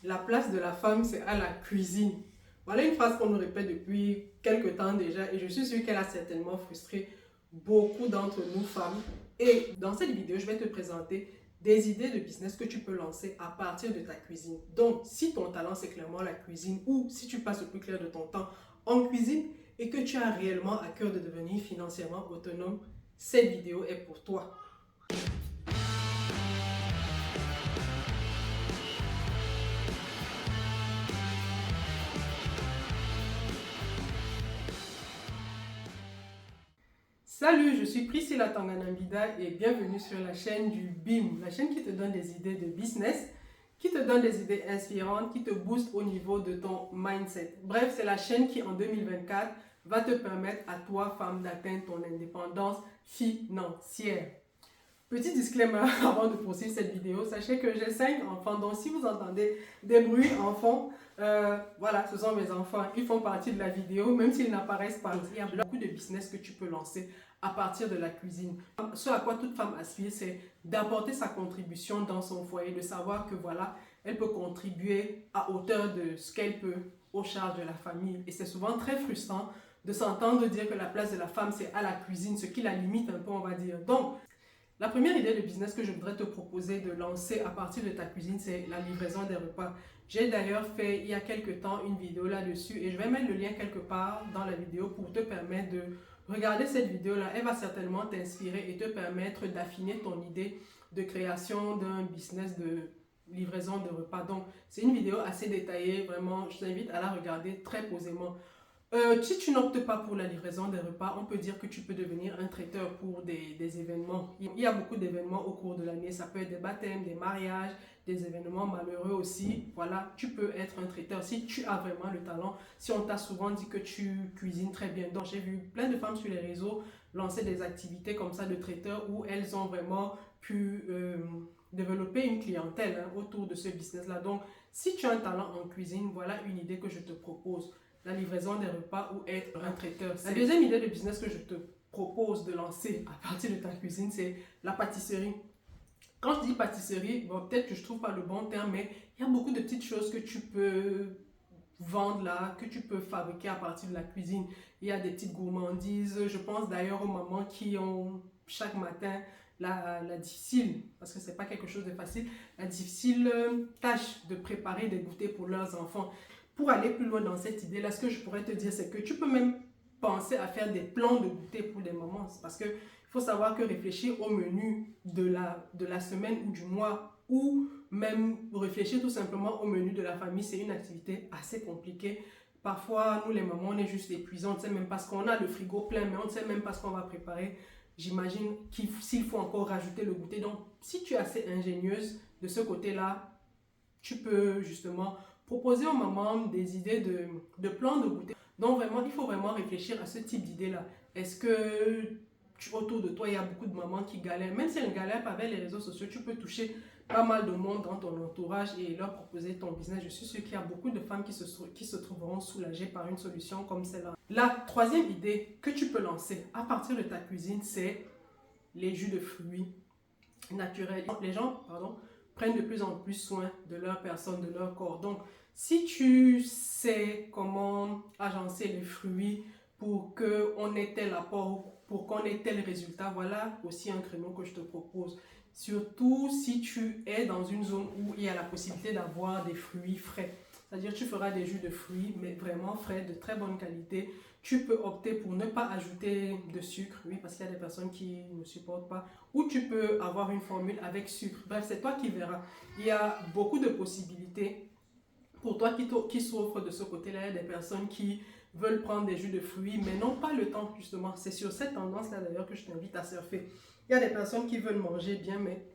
La place de la femme, c'est à la cuisine. Voilà une phrase qu'on nous répète depuis quelques temps déjà et je suis sûre qu'elle a certainement frustré beaucoup d'entre nous femmes. Et dans cette vidéo, je vais te présenter des idées de business que tu peux lancer à partir de ta cuisine. Donc, si ton talent, c'est clairement la cuisine ou si tu passes le plus clair de ton temps en cuisine et que tu as réellement à cœur de devenir financièrement autonome, cette vidéo est pour toi. Salut, je suis Priscilla Tanganambida et bienvenue sur la chaîne du BIM, la chaîne qui te donne des idées de business, qui te donne des idées inspirantes, qui te booste au niveau de ton mindset. Bref, c'est la chaîne qui en 2024 va te permettre à toi, femme, d'atteindre ton indépendance financière. Petit disclaimer avant de poursuivre cette vidéo, sachez que j'ai 5 enfants, donc si vous entendez des bruits en fond, voilà, ce sont mes enfants, ils font partie de la vidéo, même s'ils n'apparaissent pas. Il y a beaucoup de business que tu peux lancer à partir de la cuisine. Ce à quoi toute femme aspire, c'est d'apporter sa contribution dans son foyer, de savoir que voilà, elle peut contribuer à hauteur de ce qu'elle peut aux charges de la famille. Et c'est souvent très frustrant de s'entendre dire que la place de la femme, c'est à la cuisine, ce qui la limite un peu, on va dire. Donc, la première idée de business que je voudrais te proposer de lancer à partir de ta cuisine, c'est la livraison des repas. J'ai d'ailleurs fait il y a quelques temps une vidéo là-dessus et je vais mettre le lien quelque part dans la vidéo pour te permettre de regarder cette vidéo-là. Elle va certainement t'inspirer et te permettre d'affiner ton idée de création d'un business de livraison de repas. Donc, c'est une vidéo assez détaillée, vraiment, je t'invite à la regarder très posément. Si tu n'optes pas pour la livraison des repas, on peut dire que tu peux devenir un traiteur pour des événements. Il y a beaucoup d'événements au cours de l'année. Ça peut être des baptêmes, des mariages, des événements malheureux aussi. Voilà, tu peux être un traiteur si tu as vraiment le talent. Si on t'a souvent dit que tu cuisines très bien. Donc, j'ai vu plein de femmes sur les réseaux lancer des activités comme ça de traiteurs où elles ont vraiment pu développer une clientèle autour de ce business-là. Donc, si tu as un talent en cuisine, voilà une idée que je te propose. La livraison des repas ou être un traiteur. La deuxième idée de business que je te propose de lancer à partir de ta cuisine, c'est la pâtisserie. Quand je dis pâtisserie, bon, peut-être que je ne trouve pas le bon terme, mais il y a beaucoup de petites choses que tu peux vendre là, que tu peux fabriquer à partir de la cuisine. Il y a des petites gourmandises. Je pense d'ailleurs aux mamans qui ont chaque matin la difficile, parce que ce n'est pas quelque chose de facile, la difficile tâche de préparer des goûters pour leurs enfants. Pour aller plus loin dans cette idée-là, ce que je pourrais te dire, c'est que tu peux même penser à faire des plans de goûter pour des mamans. Parce qu'il faut savoir que réfléchir au menu de la semaine ou du mois, ou même réfléchir tout simplement au menu de la famille, c'est une activité assez compliquée. Parfois, nous les mamans, on est juste épuisants, on ne sait même pas ce qu'on a, le frigo plein, mais on ne sait même pas ce qu'on va préparer. J'imagine s'il faut encore rajouter le goûter. Donc, si tu es assez ingénieuse de ce côté-là, tu peux justement proposer aux mamans des idées de plans de goûter. Donc vraiment, il faut vraiment réfléchir à ce type d'idée-là. Est-ce que autour de toi, il y a beaucoup de mamans qui galèrent? Même si elles ne galèrent pas avec les réseaux sociaux, tu peux toucher pas mal de monde dans ton entourage et leur proposer ton business. Je suis sûre qu'il y a beaucoup de femmes qui se trouveront soulagées par une solution comme celle-là. La troisième idée que tu peux lancer à partir de ta cuisine, c'est les jus de fruits naturels. Les gens, prennent de plus en plus soin de leur personne, de leur corps. Donc, si tu sais comment agencer les fruits pour qu'on ait tel apport, pour qu'on ait tel résultat, voilà aussi un créneau que je te propose. Surtout si tu es dans une zone où il y a la possibilité d'avoir des fruits frais. C'est-à-dire tu feras des jus de fruits, mais vraiment frais, de très bonne qualité. Tu peux opter pour ne pas ajouter de sucre, oui, parce qu'il y a des personnes qui ne supportent pas. Ou tu peux avoir une formule avec sucre. Bref, c'est toi qui verras. Il y a beaucoup de possibilités pour toi qui souffre de ce côté-là. Il y a des personnes qui veulent prendre des jus de fruits, mais n'ont pas le temps, justement. C'est sur cette tendance-là, d'ailleurs, que je t'invite à surfer. Il y a des personnes qui veulent manger bien, mais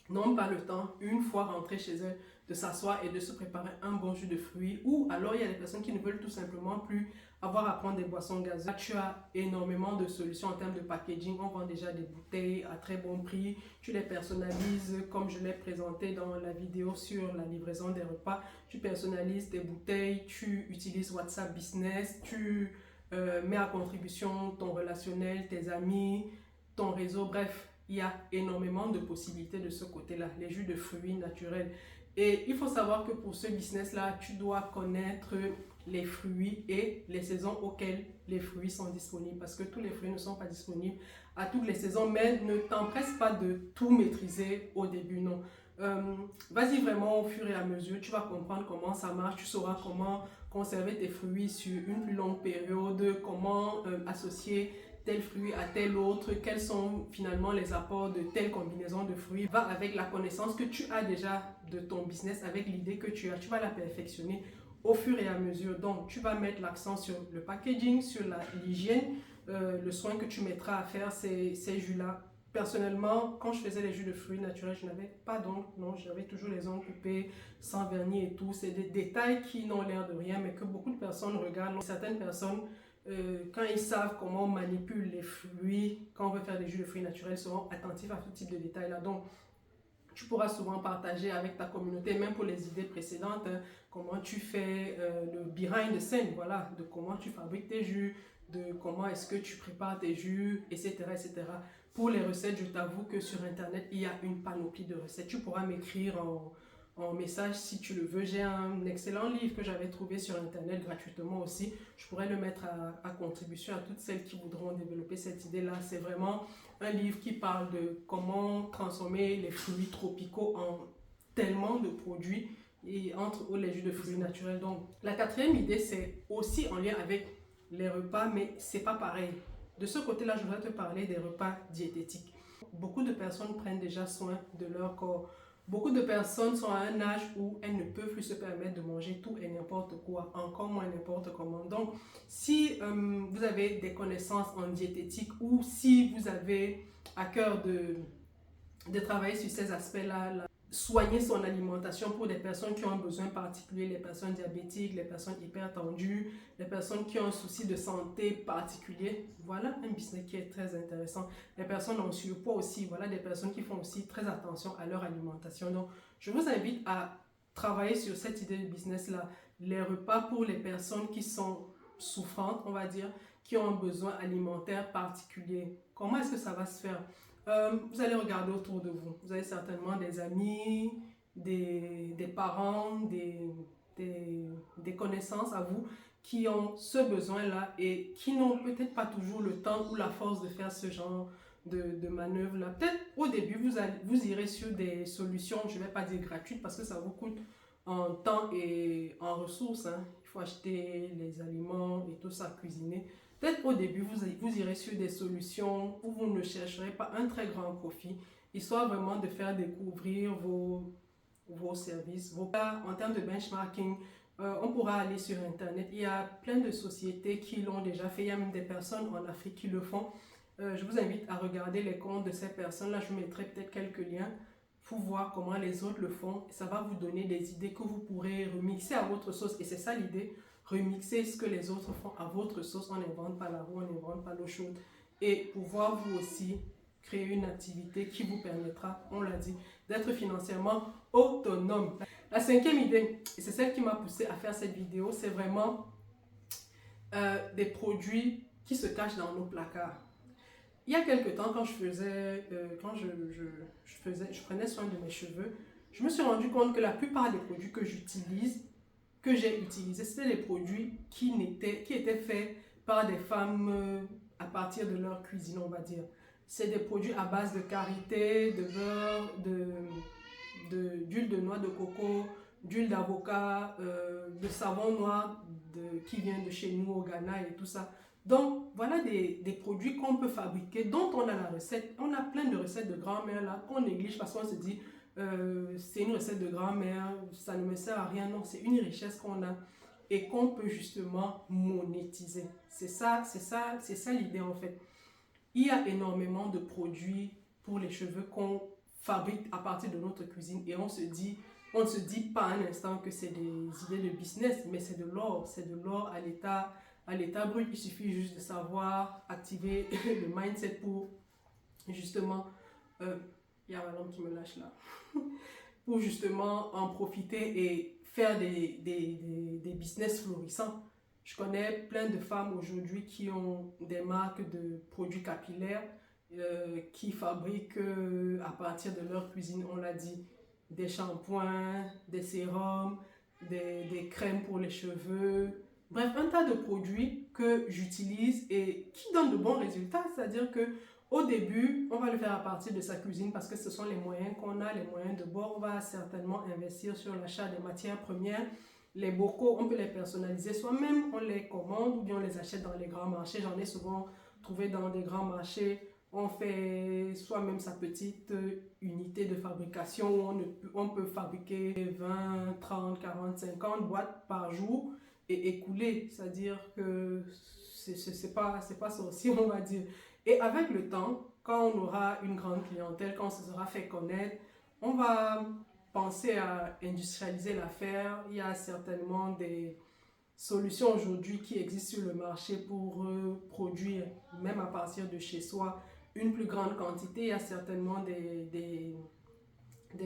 n'ont pas le temps, une fois rentrées chez elles, de s'asseoir et de se préparer un bon jus de fruits. Ou alors, il y a des personnes qui ne veulent tout simplement plus avoir à prendre des boissons gazeuses. Là, tu as énormément de solutions en termes de packaging. On vend déjà des bouteilles à très bon prix. Tu les personnalises comme je l'ai présenté dans la vidéo sur la livraison des repas. Tu personnalises tes bouteilles, tu utilises WhatsApp Business, tu mets à contribution ton relationnel, tes amis, ton réseau, bref. Il y a énormément de possibilités de ce côté-là, les jus de fruits naturels. Et il faut savoir que pour ce business-là, tu dois connaître les fruits et les saisons auxquelles les fruits sont disponibles. Parce que tous les fruits ne sont pas disponibles à toutes les saisons, mais ne t'empresse pas de tout maîtriser au début, non. Vas-y vraiment au fur et à mesure, tu vas comprendre comment ça marche, tu sauras comment conserver tes fruits sur une plus longue période, comment associer tel fruit à tel autre, quels sont finalement les apports de telle combinaison de fruits. Va avec la connaissance que tu as déjà de ton business, avec l'idée que tu as, tu vas la perfectionner au fur et à mesure. Donc, tu vas mettre l'accent sur le packaging, sur l'hygiène, le soin que tu mettras à faire ces jus-là. Personnellement, quand je faisais les jus de fruits naturels, je n'avais pas d'ongles, non, j'avais toujours les ongles coupés, sans vernis et tout. C'est des détails qui n'ont l'air de rien, mais que beaucoup de personnes regardent. Certaines personnes, quand ils savent comment on manipule les fruits, quand on veut faire des jus de fruits naturels, seront attentifs à ce type de détails-là. Donc, tu pourras souvent partager avec ta communauté, même pour les idées précédentes, hein, comment tu fais le behind the scene, voilà, de comment tu fabriques tes jus, de comment est-ce que tu prépares tes jus, etc., etc. Pour les recettes, je t'avoue que sur Internet, il y a une panoplie de recettes. Tu pourras m'écrire en message si tu le veux. J'ai un excellent livre que j'avais trouvé sur Internet gratuitement aussi. Je pourrais le mettre à contribution à toutes celles qui voudront développer cette idée-là. C'est vraiment un livre qui parle de comment transformer les fruits tropicaux en tellement de produits, et entre autres les jus de fruits naturels. Donc, la quatrième idée, c'est aussi en lien avec les repas, mais c'est pas pareil. De ce côté-là, je voudrais te parler des repas diététiques. Beaucoup de personnes prennent déjà soin de leur corps. Beaucoup de personnes sont à un âge où elles ne peuvent plus se permettre de manger tout et n'importe quoi, encore moins n'importe comment. Donc, si vous avez des connaissances en diététique ou si vous avez à cœur de travailler sur ces aspects-là, soigner son alimentation pour des personnes qui ont un besoin particulier, les personnes diabétiques, les personnes hypertendues, les personnes qui ont un souci de santé particulier. Voilà un business qui est très intéressant. Les personnes en surpoids aussi, voilà des personnes qui font aussi très attention à leur alimentation. Donc, je vous invite à travailler sur cette idée de business-là. Les repas pour les personnes qui sont souffrantes, on va dire, qui ont un besoin alimentaire particulier. Comment est-ce que ça va se faire? Vous allez regarder autour de vous. Vous avez certainement des amis, des parents, des connaissances à vous qui ont ce besoin-là et qui n'ont peut-être pas toujours le temps ou la force de faire ce genre de manœuvre-là. Peut-être au début, vous irez sur des solutions, je ne vais pas dire gratuites parce que ça vous coûte en temps et en ressources, hein. Il faut acheter les aliments et tout ça, cuisiner. Peut-être au début, vous irez sur des solutions où vous ne chercherez pas un très grand profit, histoire vraiment de faire découvrir vos services. En termes de benchmarking, on pourra aller sur Internet. Il y a plein de sociétés qui l'ont déjà fait. Il y a même des personnes en Afrique qui le font. Je vous invite à regarder les comptes de ces personnes-là. Je vous mettrai peut-être quelques liens pour voir comment les autres le font. Ça va vous donner des idées que vous pourrez remixer à votre sauce. Et c'est ça l'idée. Remixer ce que les autres font à votre sauce. On n'invente pas la roue, on n'invente pas l'eau chaude. Et pouvoir vous aussi créer une activité qui vous permettra, on l'a dit, d'être financièrement autonome. La cinquième idée, et c'est celle qui m'a poussé à faire cette vidéo, c'est vraiment des produits qui se cachent dans nos placards. Il y a quelques temps, quand je prenais soin de mes cheveux, je me suis rendu compte que la plupart des produits que j'ai utilisés, c'était des produits qui étaient faits par des femmes à partir de leur cuisine, on va dire. C'est des produits à base de karité, de beurre, d'huile de noix de coco, d'huile d'avocat, de savon noir qui vient de chez nous au Ghana et tout ça. Donc, voilà des produits qu'on peut fabriquer, dont on a la recette. On a plein de recettes de grand-mère là qu'on néglige parce qu'on se dit c'est une recette de grand-mère, ça ne me sert à rien. Non, c'est une richesse qu'on a et qu'on peut justement monétiser. C'est ça l'idée en fait. Il y a énormément de produits pour les cheveux qu'on fabrique à partir de notre cuisine et on ne se dit pas un instant que c'est des idées de business, mais c'est de l'or à l'état brut. Il suffit juste de savoir activer le mindset pour justement, il y a ma lampe qui me lâche là, pour justement en profiter et faire des business florissants. Je connais plein de femmes aujourd'hui qui ont des marques de produits capillaires qui fabriquent à partir de leur cuisine, on l'a dit, des shampoings, des sérums, des crèmes pour les cheveux. Bref, un tas de produits que j'utilise et qui donnent de bons résultats. C'est-à-dire que au début, on va le faire à partir de sa cuisine parce que ce sont les moyens qu'on a, les moyens de bord. On va certainement investir sur l'achat des matières premières. Les bocaux, on peut les personnaliser soi-même, on les commande ou bien on les achète dans les grands marchés. J'en ai souvent trouvé dans des grands marchés. On fait soi-même sa petite unité de fabrication où on peut fabriquer 20, 30, 40, 50 boîtes par jour et écouler. C'est-à-dire que c'est pas sorcier, on va dire. Et avec le temps, quand on aura une grande clientèle, quand on se sera fait connaître, on va penser à industrialiser l'affaire. Il y a certainement des solutions aujourd'hui qui existent sur le marché pour produire, même à partir de chez soi, une plus grande quantité. Il y a certainement des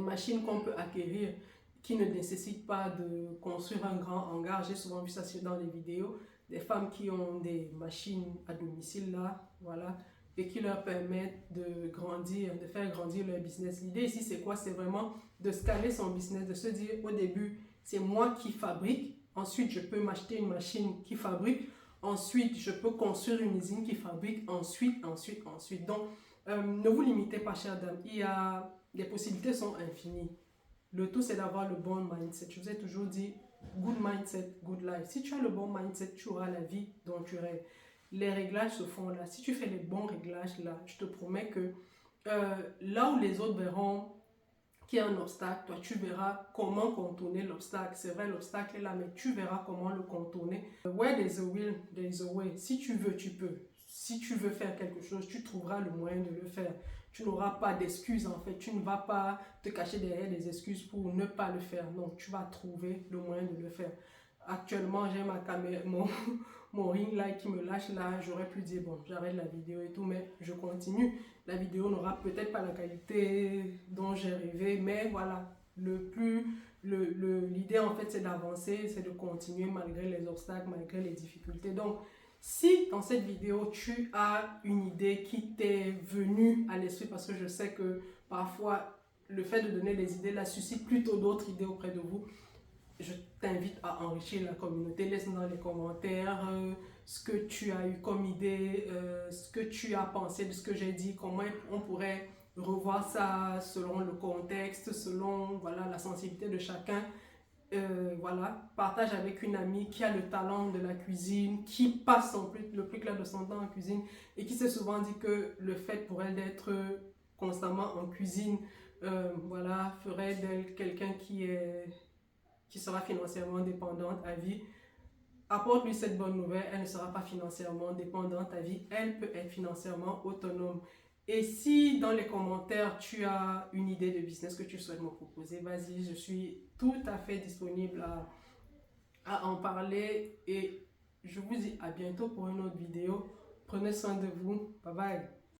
machines qu'on peut acquérir qui ne nécessitent pas de construire un grand hangar. J'ai souvent vu ça dans les vidéos, des femmes qui ont des machines à domicile là, voilà, et qui leur permettent de grandir, de faire grandir leur business. L'idée ici, c'est quoi? C'est vraiment de scaler son business, de se dire au début, c'est moi qui fabrique, ensuite je peux m'acheter une machine qui fabrique, ensuite je peux construire une usine qui fabrique, ensuite. Donc, ne vous limitez pas, chère dame, les possibilités sont infinies. Le tout, c'est d'avoir le bon mindset. Je vous ai toujours dit, good mindset, good life. Si tu as le bon mindset, tu auras la vie dont tu rêves. Les réglages se font là. Si tu fais les bons réglages là, je te promets que là où les autres verront qu'il y a un obstacle, toi tu verras comment contourner l'obstacle. C'est vrai, l'obstacle est là, mais tu verras comment le contourner. Where there's a will, there's a way. Si tu veux, tu peux. Si tu veux faire quelque chose, tu trouveras le moyen de le faire. Tu n'auras pas d'excuses en fait. Tu ne vas pas te cacher derrière des excuses pour ne pas le faire. Non, tu vas trouver le moyen de le faire. Actuellement, j'ai ma caméra, mon ring light qui me lâche là. J'aurais pu dire, bon, j'arrête la vidéo et tout, mais je continue. La vidéo n'aura peut-être pas la qualité dont j'ai rêvé, mais voilà, l'idée en fait c'est d'avancer, c'est de continuer malgré les obstacles, malgré les difficultés. Donc, si dans cette vidéo tu as une idée qui t'est venue à l'esprit, parce que je sais que parfois le fait de donner des idées là suscite plutôt d'autres idées auprès de vous, je t'invite à enrichir la communauté. Laisse-moi dans les commentaires ce que tu as eu comme idée, ce que tu as pensé de ce que j'ai dit, comment on pourrait revoir ça selon le contexte, selon voilà, la sensibilité de chacun. Voilà, partage avec une amie qui a le talent de la cuisine, qui passe le plus clair de son temps en cuisine et qui s'est souvent dit que le fait pour elle d'être constamment en cuisine, voilà, ferait d'elle quelqu'un qui sera financièrement dépendante à vie. Apporte-lui cette bonne nouvelle, elle ne sera pas financièrement dépendante à vie, elle peut être financièrement autonome. Et si dans les commentaires tu as une idée de business que tu souhaites me proposer, vas-y, je suis tout à fait disponible à en parler et je vous dis à bientôt pour une autre vidéo. Prenez soin de vous, bye bye.